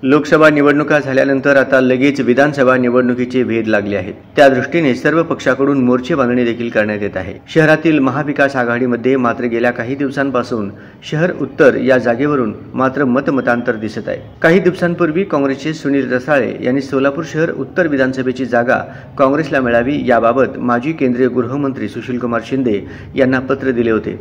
लोकसभा निवडणुका झाल्यानंतर आता लगेच विधानसभा निवडणुकीचे भेद लागले आहेत। त्या दृष्टीने सर्व पक्षाकडून मोर्चे बांधणी देखील करण्यात येत आहे। शहरातील महाविकास आघाडीमध्ये मात्र गेल्या काही दिवसांपासून शहर उत्तर या जागेवरून मात्र मतमतांतर दिसत आहे। काही दिवसांपूर्वी काँग्रेसचे सुनील रसाळे यांनी सोलापूर शहर उत्तर विधानसभेची जागा काँग्रेसला मिळावी याबाबत माजी केंद्रीय गृहमंत्री सुशीलकुमार शिंदे यांना पत्र दिले होते।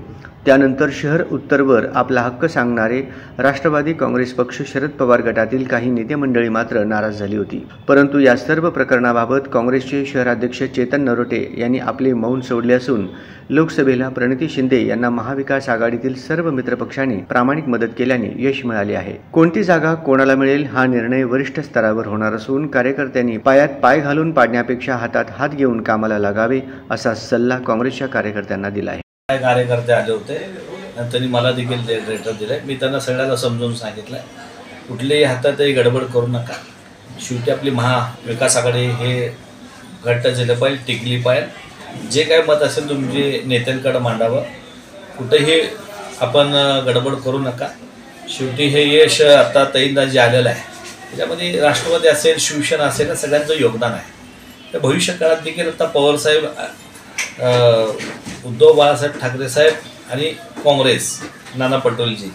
त्यानंतर शहर उत्तरवर आपला हक्क सांगणारे राष्ट्रवादी काँग्रेस पक्ष शरद पवार गटातील काही नेते मंडळी मात्र नाराज झाली होती। परंतु या सर्व प्रकरणाबाबत काँग्रेसचे शहराध्यक्ष चेतन नरोटे यांनी आपले मौन सोडले असून लोकसभेला प्रणिती शिंदे यांना महाविकास आघाडीतील सर्व मित्रपक्षांनी प्रामाणिक मदत केल्याने यश मिळाले आहे। कोणती जागा कोणाला मिळेल हा निर्णय वरिष्ठ स्तरावर होणार असून कार्यकर्त्यांनी पायात पाय घालून पाडण्यापेक्षा हातात हात घेऊन कामाला लागावे असा सल्ला काँग्रेसच्या कार्यकर्त्यांना दिला आहे। कार्यकर्ते आले होते, त्यांनी मला देखील लेटर दिले। मी त्यांना सगळ्याला समजून सांगितलं, कुठल्याही हातातही गडबड करू नका। शेवटी आपली महाविकास आघाडी हे घट्ट झालं पाहिजे, टिकली पाहिजे। जे काय मत असेल तुमचे नेत्यांकडे मांडावं, कुठेही आपण गडबड करू नका। शेवटी हे यश आता ताईंना जे आलेलं आहे त्याच्यामध्ये राष्ट्रवादी असेल, शिवसेना असेल, सगळ्यांचं योगदान आहे। तर भविष्य काळात देखील आता पवारसाहेब, उद्धव बाळासाहेब ठाकरे साहेब आणि काँग्रेस नाना पटोलेजी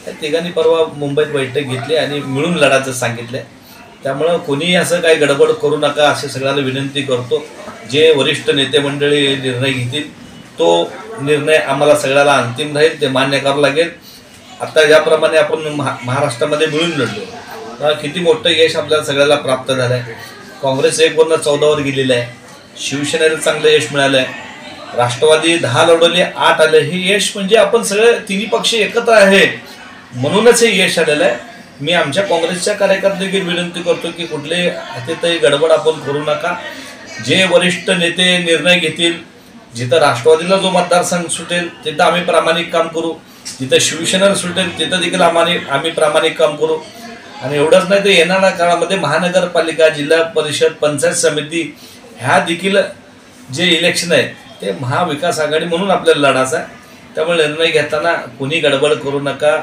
या तिघांनी परवा मुंबईत बैठक घेतली आणि मिळून लढायचं सांगितलं। त्यामुळं कोणीही असं काही गडबड करू नका असे सगळ्यांना विनंती करतो। जे वरिष्ठ नेते मंडळी निर्णय घेतील तो निर्णय आम्हाला सगळ्याला अंतिम राहील, ते मान्य करावं लागेल। आता ज्याप्रमाणे आपण महाराष्ट्रामध्ये मिळून लढलो, किती मोठं यश आपल्याला सगळ्याला प्राप्त झालं आहे। काँग्रेस 1-14 गेलेलं आहे, शिवसेनेला चांगलं यश मिळालं आहे, राष्ट्रवादी 10 लढवले 8 आले। हे यश म्हणजे आपण सगळे तिन्ही पक्ष एकत्र आहे म्हणूनच हे यश आलेलं आहे। मी आमच्या काँग्रेसच्या कार्यकर्त्यांना विनंती करतो की कुठलेही हातातही गडबड आपण करू नका। जे वरिष्ठ नेते निर्णय घेतील, जिथं राष्ट्रवादीला जो मतदारसंघ सुटेल तिथं आम्ही प्रामाणिक काम करू, जिथं शिवसेनेला सुटेल तिथं देखील आम्ही प्रामाणिक काम करू। आणि एवढंच नाही तर येणाऱ्या काळामध्ये महानगरपालिका, जिल्हा परिषद, पंचायत समिती ह्या देखील जे इलेक्शन आहे ते महाविकास आघाडी म्हणून आपल्याला लढायचं आहे। त्यामुळे निर्णय घेताना कोणी गडबड करू नका।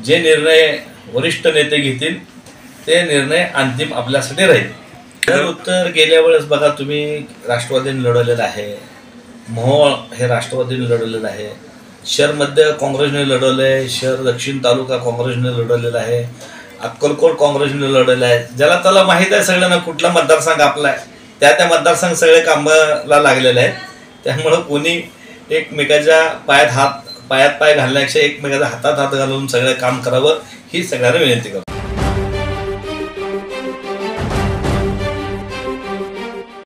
जे निर्णय वरिष्ठ नेते घेतील ते निर्णय अंतिम आपल्यासाठी राहील। तर उत्तर गेल्या वेळेस बघा तुम्ही राष्ट्रवादीने लढवलेलं आहे, मोहोळ हे राष्ट्रवादीने लढवलेलं आहे, शहर मध्य काँग्रेसने लढवलं आहे, शहर दक्षिण तालुका काँग्रेसने लढवलेला आहे, अक्कलकोट काँग्रेसने लढवलेलं आहे। ज्याला त्याला माहीत आहे सगळ्यांना कुठला मतदारसंघ आपला आहे, त्या मतदारसंघ सगळे कामाला लागलेले आहेत। त्यामुळं कोणी एकमेकाच्या पायात पाय घालण्यापेक्षा एकमेकाच्या हातात हात घालून सगळं काम करावं ही सगळ्यांना विनंती करतो।